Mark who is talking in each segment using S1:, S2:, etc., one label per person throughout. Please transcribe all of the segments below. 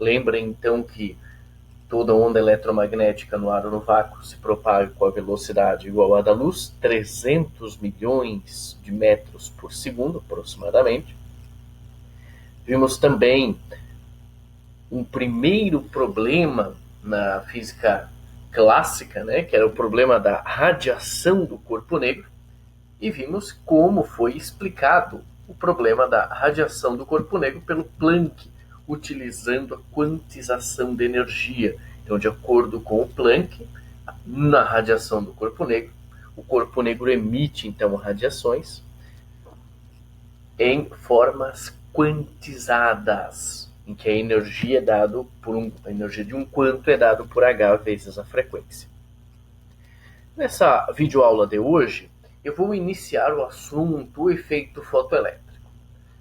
S1: Lembrem então que toda onda eletromagnética no ar ou no vácuo se propaga com a velocidade igual à da luz, 300 milhões de metros por segundo, aproximadamente. Vimos também um primeiro problema na física clássica, né, que era o problema da radiação do corpo negro, e vimos como foi explicado o problema da radiação do corpo negro pelo Planck, utilizando a quantização de energia. Então, de acordo com o Planck, na radiação do corpo negro, o corpo negro emite, então, radiações em formas quantizadas, em que a energia a energia de um quanto é dado por H vezes a frequência. Nessa videoaula de hoje, eu vou iniciar o assunto o efeito fotoelétrico.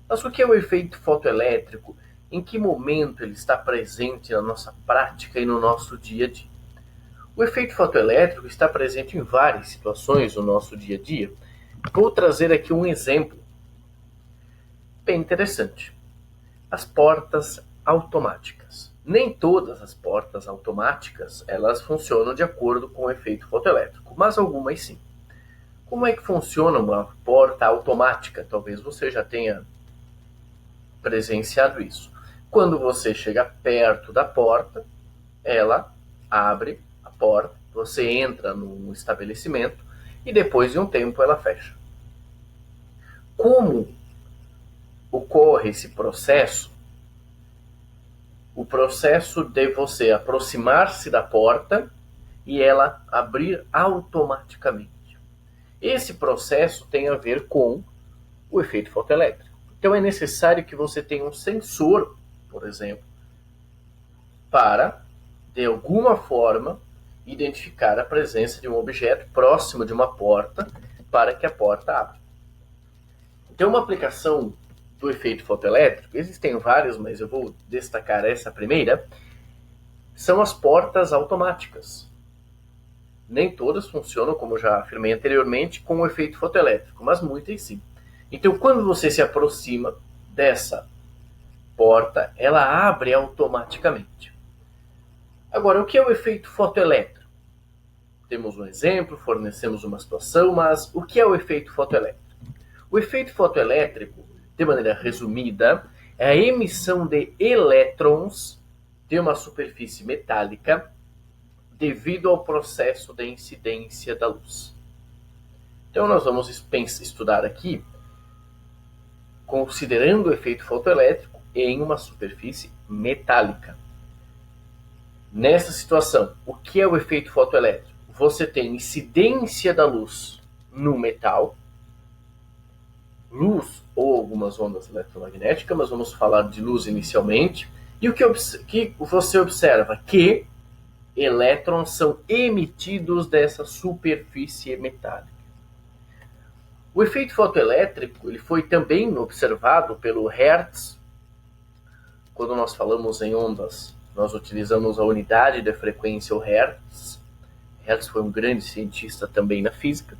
S1: Mas o que é o efeito fotoelétrico? Em que momento ele está presente na nossa prática e no nosso dia a dia? O efeito fotoelétrico está presente em várias situações no nosso dia a dia. Vou trazer aqui um exemplo bem interessante. As portas automáticas. Nem todas as portas automáticas elas funcionam de acordo com o efeito fotoelétrico, mas algumas sim. Como é que funciona uma porta automática? Talvez você já tenha presenciado isso. Quando você chega perto da porta, ela abre a porta, você entra num estabelecimento e depois de um tempo ela fecha. Como ocorre esse processo? O processo de você aproximar-se da porta e ela abrir automaticamente. Esse processo tem a ver com o efeito fotoelétrico. Então é necessário que você tenha um sensor, por exemplo, para, de alguma forma, identificar a presença de um objeto próximo de uma porta para que a porta abra. Então, uma aplicação do efeito fotoelétrico, existem várias, mas eu vou destacar essa primeira, são as portas automáticas. Nem todas funcionam, como já afirmei anteriormente, com o efeito fotoelétrico, mas muitas sim. Então, quando você se aproxima dessa porta, ela abre automaticamente. Agora, o que é o efeito fotoelétrico? Temos um exemplo, fornecemos uma situação, mas o que é o efeito fotoelétrico? O efeito fotoelétrico, de maneira resumida, é a emissão de elétrons de uma superfície metálica devido ao processo de incidência da luz. Então, nós vamos estudar aqui, considerando o efeito fotoelétrico em uma superfície metálica. Nessa situação, o que é o efeito fotoelétrico? Você tem incidência da luz no metal, luz ou algumas ondas eletromagnéticas, mas vamos falar de luz inicialmente. E o que você observa? Que elétrons são emitidos dessa superfície metálica. O efeito fotoelétrico ele foi também observado pelo Hertz. Quando nós falamos em ondas, nós utilizamos a unidade de frequência, o Hertz. Hertz foi um grande cientista também na física.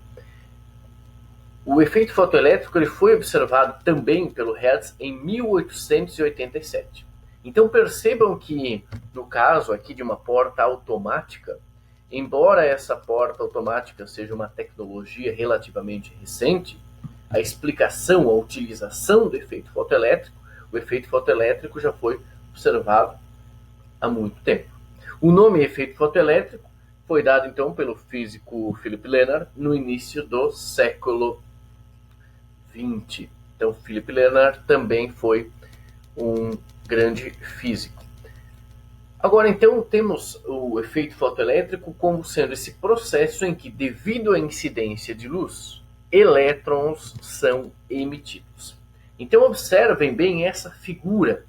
S1: O efeito fotoelétrico ele foi observado também pelo Hertz em 1887. Então percebam que, no caso aqui de uma porta automática, embora essa porta automática seja uma tecnologia relativamente recente, a explicação, a utilização do efeito fotoelétrico, o efeito fotoelétrico já foi observado há muito tempo. O nome efeito fotoelétrico foi dado então pelo físico Philipp Lenard no início do século XX. Então, Philipp Lenard também foi um grande físico. Agora, então, temos o efeito fotoelétrico como sendo esse processo em que, devido à incidência de luz, elétrons são emitidos. Então, observem bem essa figura.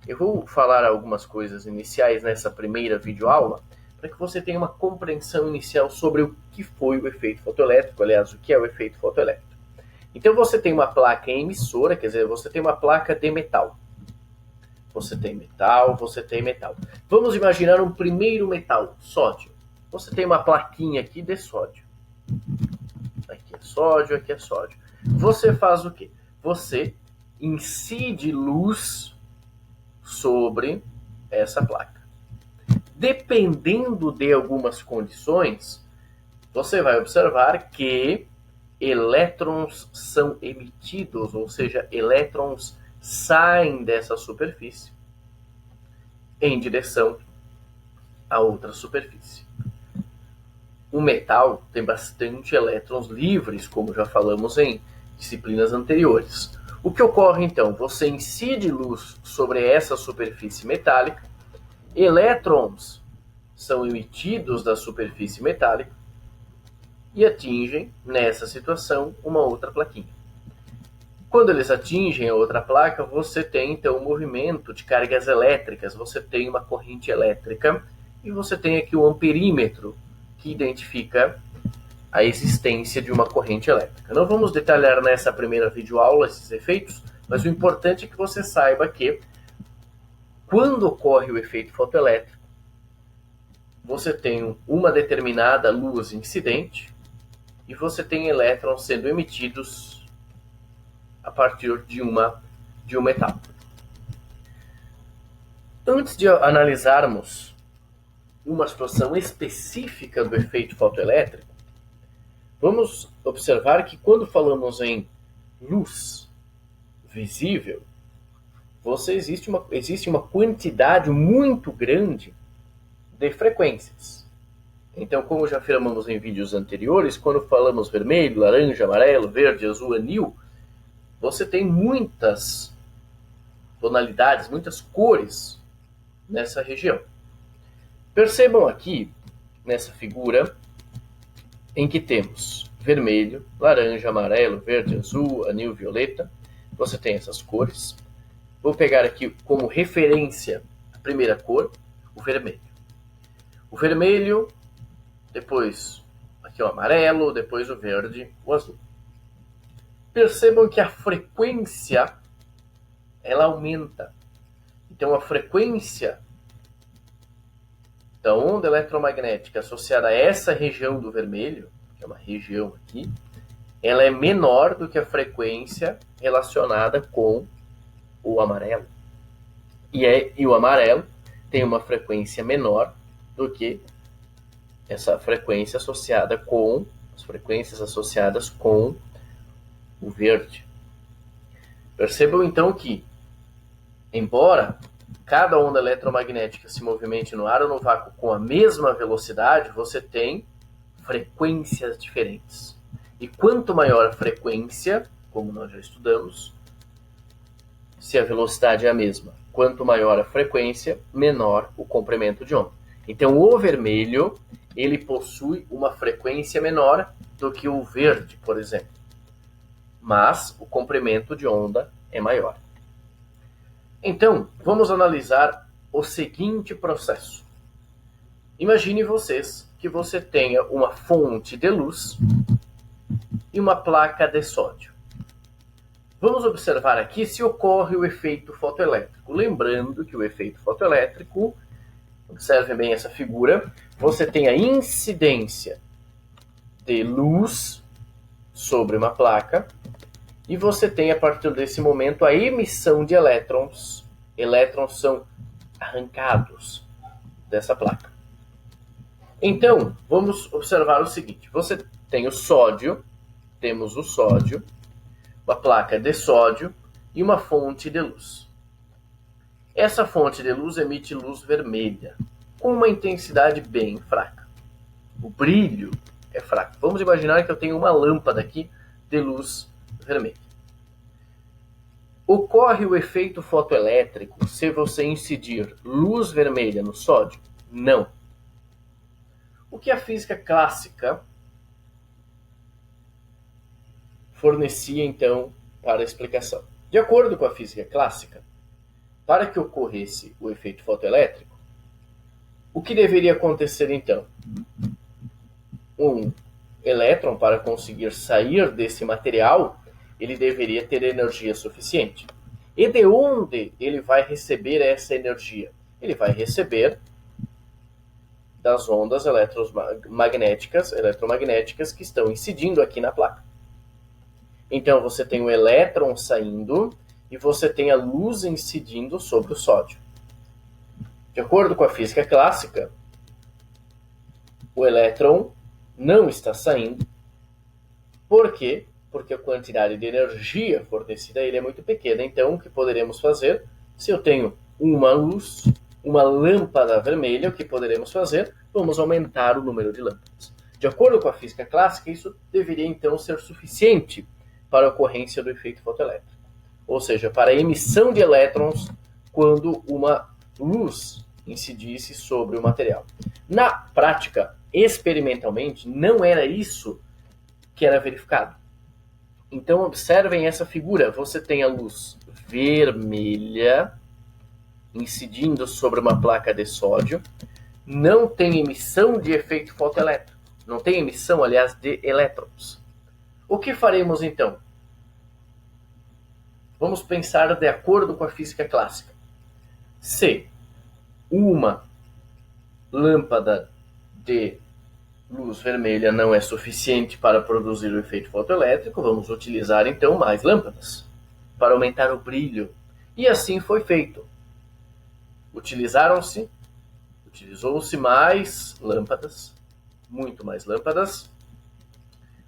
S1: Eu vou falar algumas coisas iniciais nessa primeira videoaula, para que você tenha uma compreensão inicial sobre o que foi o efeito fotoelétrico, aliás, o que é o efeito fotoelétrico. Então, você tem uma placa emissora, quer dizer, você tem uma placa de metal. Você tem metal, você tem metal. Vamos imaginar um primeiro metal, sódio. Você tem uma plaquinha aqui de sódio. Aqui é sódio, aqui é sódio. Você faz o quê? Você incide luz sobre essa placa. Dependendo de algumas condições, você vai observar que elétrons são emitidos, ou seja, elétrons saem dessa superfície em direção a outra superfície. O metal tem bastante elétrons livres, como já falamos em disciplinas anteriores. O que ocorre então? Você incide luz sobre essa superfície metálica, elétrons são emitidos da superfície metálica e atingem, nessa situação, uma outra plaquinha. Quando eles atingem a outra placa, você tem então um movimento de cargas elétricas, você tem uma corrente elétrica e você tem aqui o amperímetro, que identifica a existência de uma corrente elétrica. Não vamos detalhar nessa primeira videoaula esses efeitos, mas o importante é que você saiba que quando ocorre o efeito fotoelétrico, você tem uma determinada luz incidente e você tem elétrons sendo emitidos a partir de um metal. Antes de analisarmos uma situação específica do efeito fotoelétrico, vamos observar que quando falamos em luz visível, existe uma quantidade muito grande de frequências. Então, como já afirmamos em vídeos anteriores, quando falamos vermelho, laranja, amarelo, verde, azul, anil, você tem muitas tonalidades, muitas cores nessa região. Percebam aqui, nessa figura, em que temos vermelho, laranja, amarelo, verde, azul, anil, violeta. Você tem essas cores. Vou pegar aqui como referência a primeira cor, o vermelho. O vermelho, depois aqui o amarelo, depois o verde, o azul. Percebam que a frequência, ela aumenta. Então a frequência da onda eletromagnética associada a essa região do vermelho, que é uma região aqui, ela é menor do que a frequência relacionada com o amarelo. E o amarelo tem uma frequência menor do que essa frequência associada com as frequências associadas com o verde. Percebam então que, embora cada onda eletromagnética se movimente no ar ou no vácuo com a mesma velocidade, você tem frequências diferentes. E quanto maior a frequência, como nós já estudamos, se a velocidade é a mesma, quanto maior a frequência, menor o comprimento de onda. Então o vermelho, ele possui uma frequência menor do que o verde, por exemplo. Mas o comprimento de onda é maior. Então, vamos analisar o seguinte processo. Imagine vocês que você tenha uma fonte de luz e uma placa de sódio. Vamos observar aqui se ocorre o efeito fotoelétrico. Lembrando que o efeito fotoelétrico, observe bem essa figura, você tem a incidência de luz sobre uma placa e você tem, a partir desse momento, a emissão de elétrons. Elétrons são arrancados dessa placa. Então, vamos observar o seguinte. Você tem o sódio, temos o sódio, uma placa de sódio e uma fonte de luz. Essa fonte de luz emite luz vermelha, com uma intensidade bem fraca. O brilho é fraco. Vamos imaginar que eu tenho uma lâmpada aqui de luz vermelha. Ocorre o efeito fotoelétrico se você incidir luz vermelha no sódio? Não. O que a física clássica fornecia, então, para a explicação? De acordo com a física clássica, para que ocorresse o efeito fotoelétrico, o que deveria acontecer, então? Um elétron, para conseguir sair desse material, ele deveria ter energia suficiente. E de onde ele vai receber essa energia? Ele vai receber das ondas eletromagnéticas que estão incidindo aqui na placa. Então você tem o elétron saindo e você tem a luz incidindo sobre o sódio. De acordo com a física clássica, o elétron não está saindo. Por quê? Porque a quantidade de energia fornecida a ele é muito pequena. Então, o que poderemos fazer? Se eu tenho uma luz, uma lâmpada vermelha, o que poderemos fazer? Vamos aumentar o número de lâmpadas. De acordo com a física clássica, isso deveria então ser suficiente para a ocorrência do efeito fotoelétrico. Ou seja, para a emissão de elétrons quando uma luz incidisse sobre o material. Na prática, experimentalmente, não era isso que era verificado. Então, observem essa figura. Você tem a luz vermelha incidindo sobre uma placa de sódio. Não tem emissão de efeito fotoelétrico. Não tem emissão, aliás, de elétrons. O que faremos, então? Vamos pensar de acordo com a física clássica. Se uma lâmpada de luz vermelha não é suficiente para produzir o efeito fotoelétrico, vamos utilizar então mais lâmpadas para aumentar o brilho. E assim foi feito. Utilizou-se mais lâmpadas, muito mais lâmpadas,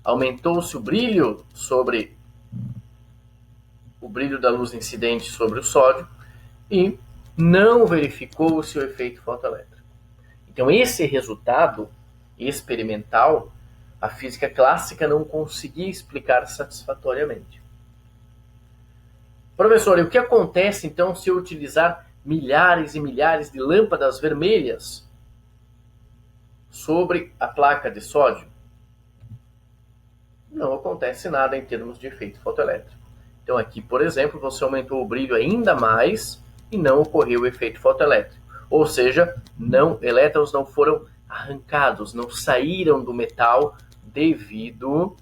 S1: aumentou-se o brilho da luz incidente sobre o sódio e não verificou-se o efeito fotoelétrico. Então, esse resultado experimental, a física clássica não conseguia explicar satisfatoriamente. Professor, e o que acontece então se eu utilizar milhares e milhares de lâmpadas vermelhas sobre a placa de sódio? Não acontece nada em termos de efeito fotoelétrico. Então aqui, por exemplo, você aumentou o brilho ainda mais e não ocorreu o efeito fotoelétrico. Ou seja, elétrons não foram arrancados, não saíram do metal devido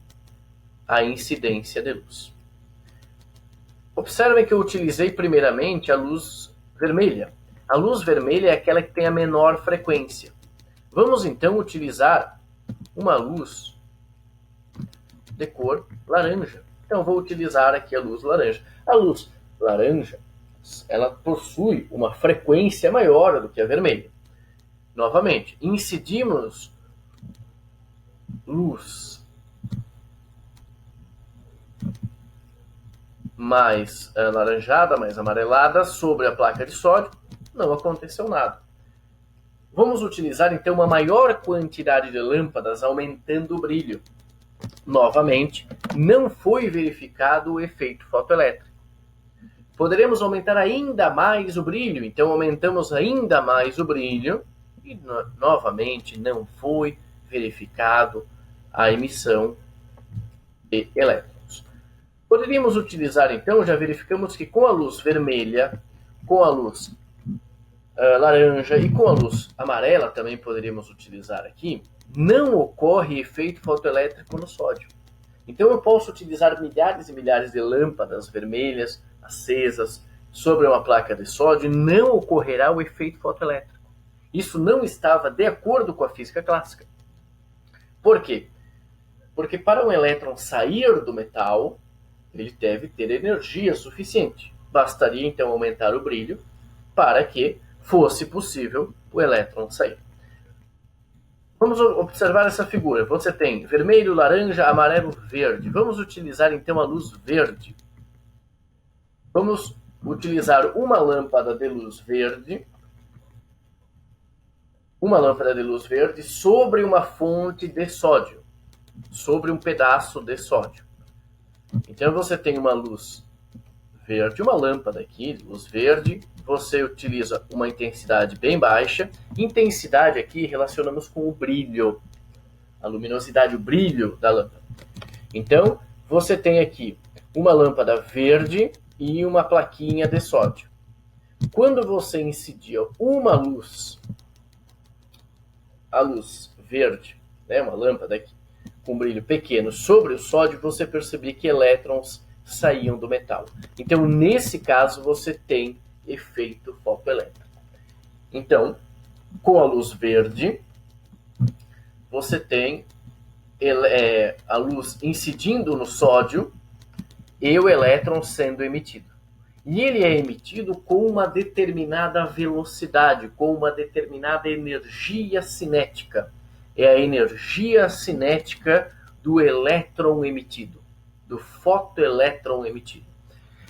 S1: à incidência de luz. Observem que eu utilizei primeiramente a luz vermelha. A luz vermelha é aquela que tem a menor frequência. Vamos então utilizar uma luz de cor laranja. Então vou utilizar aqui a luz laranja. A luz laranja, ela possui uma frequência maior do que a vermelha. Novamente, incidimos luz mais alaranjada, mais amarelada sobre a placa de sódio, não aconteceu nada. Vamos utilizar então uma maior quantidade de lâmpadas aumentando o brilho. Novamente, não foi verificado o efeito fotoelétrico. Poderemos aumentar ainda mais o brilho, então aumentamos ainda mais o brilho e novamente não foi verificado a emissão de elétrons. Poderíamos utilizar então, já verificamos que com a luz vermelha, com a luz laranja e com a luz amarela também poderíamos utilizar aqui, não ocorre efeito fotoelétrico no sódio. Então eu posso utilizar milhares e milhares de lâmpadas vermelhas acesas sobre uma placa de sódio e não ocorrerá o efeito fotoelétrico. Isso não estava de acordo com a física clássica. Por quê? Porque para um elétron sair do metal, ele deve ter energia suficiente. Bastaria então aumentar o brilho para que fosse possível o elétron sair. Vamos observar essa figura. Você tem vermelho, laranja, amarelo, verde. Vamos utilizar então a luz verde. Vamos utilizar uma lâmpada de luz verde. Uma lâmpada de luz verde sobre uma fonte de sódio. Sobre um pedaço de sódio. Então você tem uma luz verde, uma lâmpada aqui, luz verde. Você utiliza uma intensidade bem baixa. Intensidade aqui relacionamos com o brilho, a luminosidade, o brilho da lâmpada. Então, você tem aqui uma lâmpada verde e uma plaquinha de sódio. Quando você incidia uma luz, a luz verde, né, uma lâmpada aqui, com brilho pequeno sobre o sódio, você percebia que elétrons saíam do metal. Então, nesse caso, você tem efeito fotoelétrico. Então, com a luz verde, você tem a luz incidindo no sódio e o elétron sendo emitido. E ele é emitido com uma determinada velocidade, com uma determinada energia cinética. É a energia cinética do elétron emitido, do fotoelétron emitido.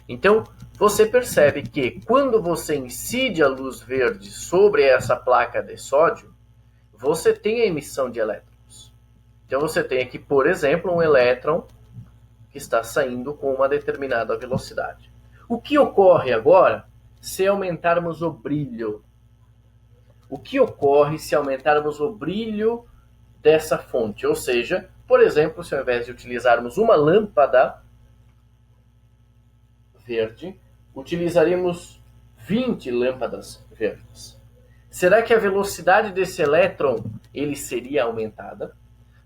S1: Então, você percebe que quando você incide a luz verde sobre essa placa de sódio, você tem a emissão de elétrons. Então, você tem aqui, por exemplo, um elétron que está saindo com uma determinada velocidade. O que ocorre agora se aumentarmos o brilho? O que ocorre se aumentarmos o brilho dessa fonte? Ou seja, por exemplo, se ao invés de utilizarmos uma lâmpada verde, utilizaremos 20 lâmpadas verdes. Será que a velocidade desse elétron ele seria aumentada?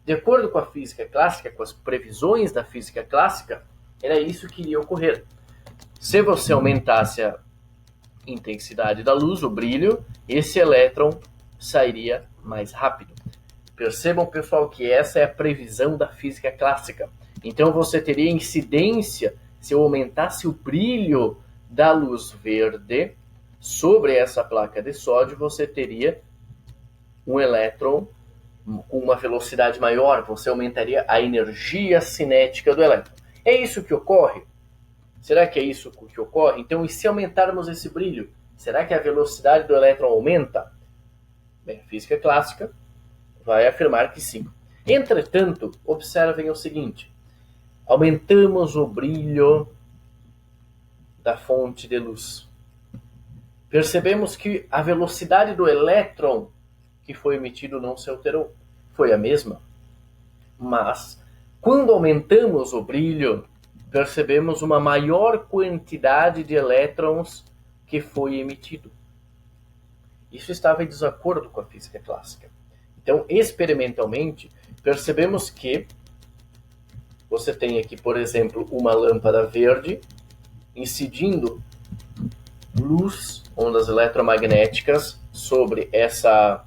S1: De acordo com a física clássica, com as previsões da física clássica, era isso que iria ocorrer. Se você aumentasse a intensidade da luz, o brilho, esse elétron sairia mais rápido. Percebam, pessoal, que essa é a previsão da física clássica. Então você teria incidência, se eu aumentasse o brilho da luz verde sobre essa placa de sódio, você teria um elétron com uma velocidade maior, você aumentaria a energia cinética do elétron. É isso que ocorre? Será que é isso que ocorre? Então, e se aumentarmos esse brilho, será que a velocidade do elétron aumenta? Bem, a física clássica vai afirmar que sim. Entretanto, observem o seguinte: aumentamos o brilho da fonte de luz. Percebemos que a velocidade do elétron que foi emitido não se alterou. Foi a mesma. Mas, quando aumentamos o brilho, percebemos uma maior quantidade de elétrons que foi emitido. Isso estava em desacordo com a física clássica. Então, experimentalmente, percebemos que você tem aqui, por exemplo, uma lâmpada verde incidindo luz, ondas eletromagnéticas, sobre essa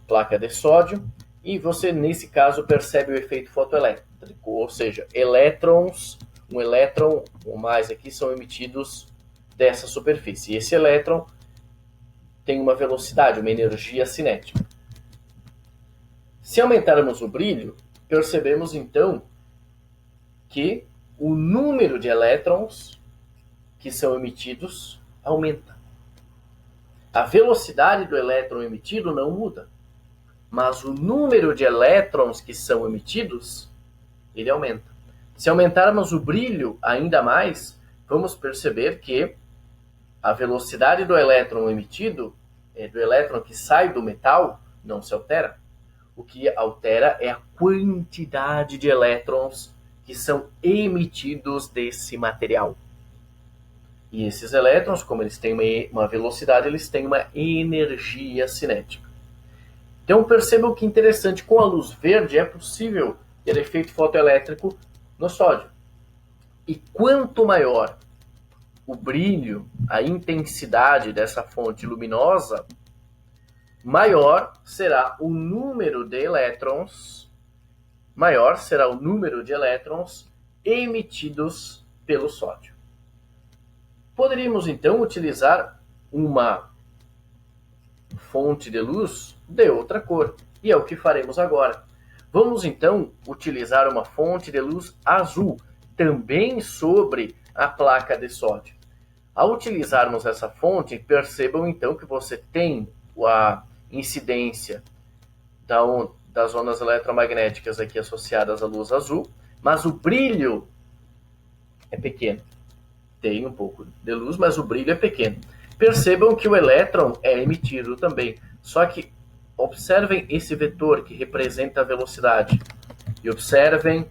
S1: placa de sódio, e você, nesse caso, percebe o efeito fotoelétrico, ou seja, elétrons, um elétron ou mais aqui são emitidos dessa superfície. E esse elétron tem uma velocidade, uma energia cinética. Se aumentarmos o brilho, percebemos então que o número de elétrons que são emitidos aumenta. A velocidade do elétron emitido não muda, mas o número de elétrons que são emitidos, ele aumenta. Se aumentarmos o brilho ainda mais, vamos perceber que a velocidade do elétron emitido, do elétron que sai do metal, não se altera. O que altera é a quantidade de elétrons que são emitidos desse material. E esses elétrons, como eles têm uma velocidade, eles têm uma energia cinética. Então percebam que interessante, com a luz verde é possível ter efeito fotoelétrico no sódio. E quanto maior o brilho, a intensidade dessa fonte luminosa, maior será o número de elétrons, emitidos pelo sódio. Poderíamos então utilizar uma fonte de luz de outra cor, e é o que faremos agora. Vamos então utilizar uma fonte de luz azul, também sobre a placa de sódio. Ao utilizarmos essa fonte, percebam então que você tem a incidência das ondas eletromagnéticas aqui associadas à luz azul, mas o brilho é pequeno. Tem um pouco de luz, mas o brilho é pequeno. Percebam que o elétron é emitido também, só que observem esse vetor que representa a velocidade e observem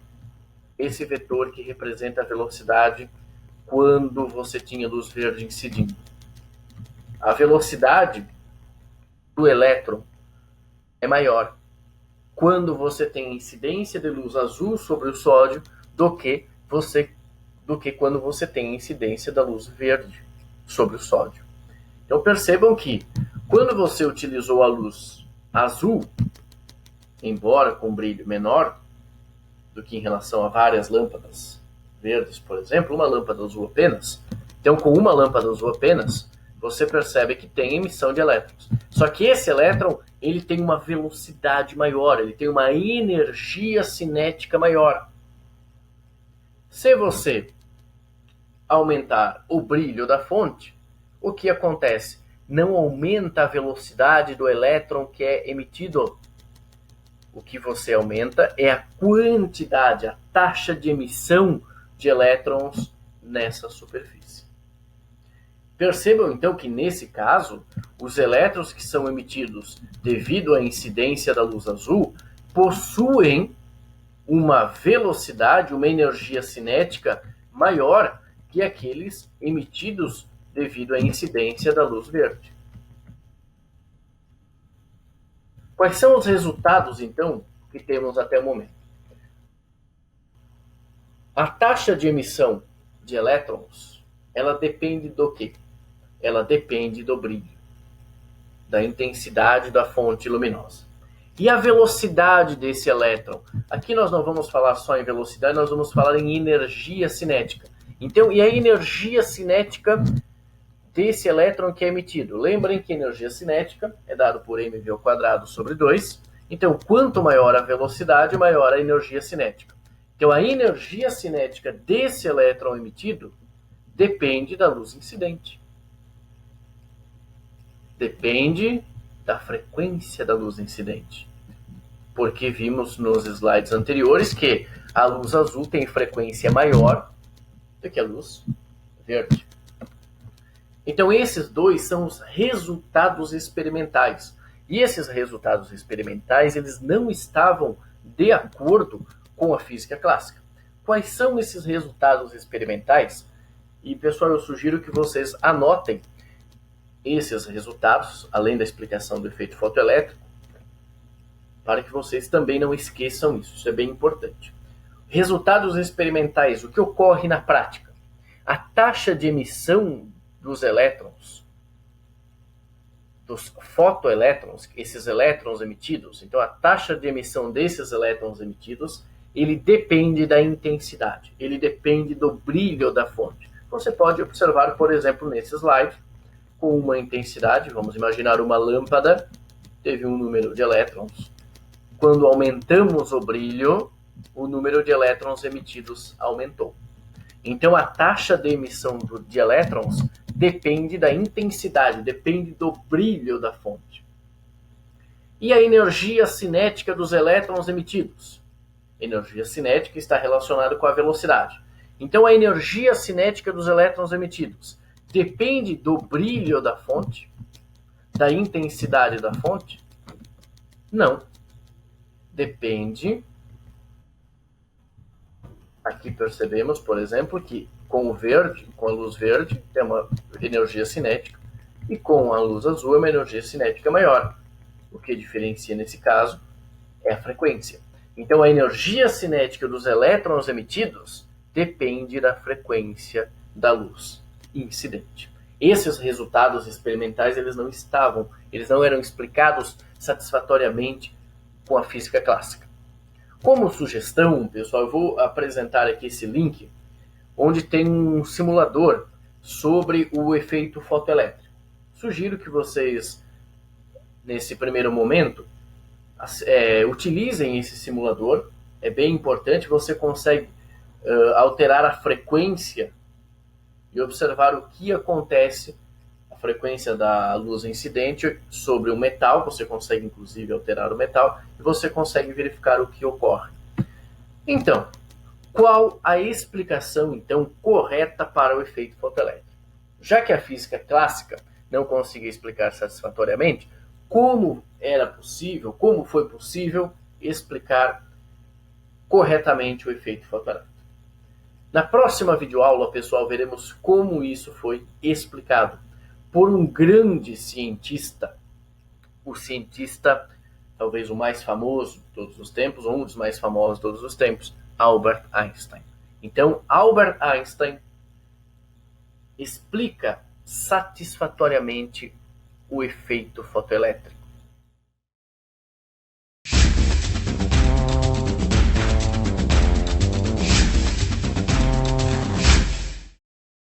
S1: esse vetor que representa a velocidade quando você tinha luz verde incidindo. A velocidade do elétron é maior quando você tem incidência de luz azul sobre o sódio do que quando você tem incidência da luz verde sobre o sódio. Então percebam que quando você utilizou a luz azul, embora com brilho menor do que em relação a várias lâmpadas verdes, por exemplo, uma lâmpada azul apenas, Então, com uma lâmpada azul apenas, você percebe que tem emissão de elétrons. Só que esse elétron, ele tem uma velocidade maior, ele tem uma energia cinética maior. Se você aumentar o brilho da fonte, o que acontece? Não aumenta a velocidade do elétron que é emitido. O que você aumenta é a quantidade, a taxa de emissão de elétrons nessa superfície. Percebam então que nesse caso, os elétrons que são emitidos devido à incidência da luz azul possuem uma velocidade, uma energia cinética maior que aqueles emitidos devido à incidência da luz verde. Quais são os resultados, então, que temos até o momento? A taxa de emissão de elétrons, ela depende do quê? Ela depende do brilho, da intensidade da fonte luminosa. E a velocidade desse elétron? Aqui nós não vamos falar só em velocidade, nós vamos falar em energia cinética. Então, e a energia cinética desse elétron que é emitido? Lembrem que a energia cinética é dada por mv² sobre 2. Então, quanto maior a velocidade, maior a energia cinética. Então, a energia cinética desse elétron emitido depende da luz incidente. Depende da frequência da luz incidente. Porque vimos nos slides anteriores que a luz azul tem frequência maior do que a luz verde. Então, esses dois são os resultados experimentais. E esses resultados experimentais, eles não estavam de acordo com a física clássica. Quais são esses resultados experimentais? E, pessoal, eu sugiro que vocês anotem esses resultados, além da explicação do efeito fotoelétrico, para que vocês também não esqueçam isso. Isso é bem importante. Resultados experimentais, o que ocorre na prática? A taxa de emissão dos elétrons, dos fotoelétrons, esses elétrons emitidos, então a taxa de emissão desses elétrons emitidos, ele depende da intensidade, ele depende do brilho da fonte. Você pode observar, por exemplo, nesse slide, com uma intensidade, vamos imaginar uma lâmpada, teve um número de elétrons. Quando aumentamos o brilho, o número de elétrons emitidos aumentou. Então, a taxa de emissão de elétrons depende da intensidade, depende do brilho da fonte. E a energia cinética dos elétrons emitidos? A energia cinética está relacionada com a velocidade. Então, a energia cinética dos elétrons emitidos depende do brilho da fonte, da intensidade da fonte? Não. Depende. Aqui percebemos, por exemplo, que com o verde, com a luz verde, tem uma energia cinética, e com a luz azul é uma energia cinética maior. O que diferencia nesse caso é a frequência. Então, a energia cinética dos elétrons emitidos depende da frequência da luz incidente. Esses resultados experimentais, eles não eram explicados satisfatoriamente com a física clássica. Como sugestão, pessoal, eu vou apresentar aqui esse link, onde tem um simulador sobre o efeito fotoelétrico. Sugiro que vocês, nesse primeiro momento, utilizem esse simulador. É bem importante, você consegue alterar a frequência e observar o que acontece, a frequência da luz incidente sobre o metal. Você consegue, inclusive, alterar o metal e você consegue verificar o que ocorre. Então, qual a explicação, então, correta para o efeito fotoelétrico? Já que a física clássica não conseguia explicar satisfatoriamente, como foi possível explicar corretamente o efeito fotoelétrico? Na próxima videoaula, pessoal, veremos como isso foi explicado por um grande cientista, o cientista talvez o mais famoso de todos os tempos, ou um dos mais famosos de todos os tempos, Albert Einstein. Então, Albert Einstein explica satisfatoriamente o efeito fotoelétrico.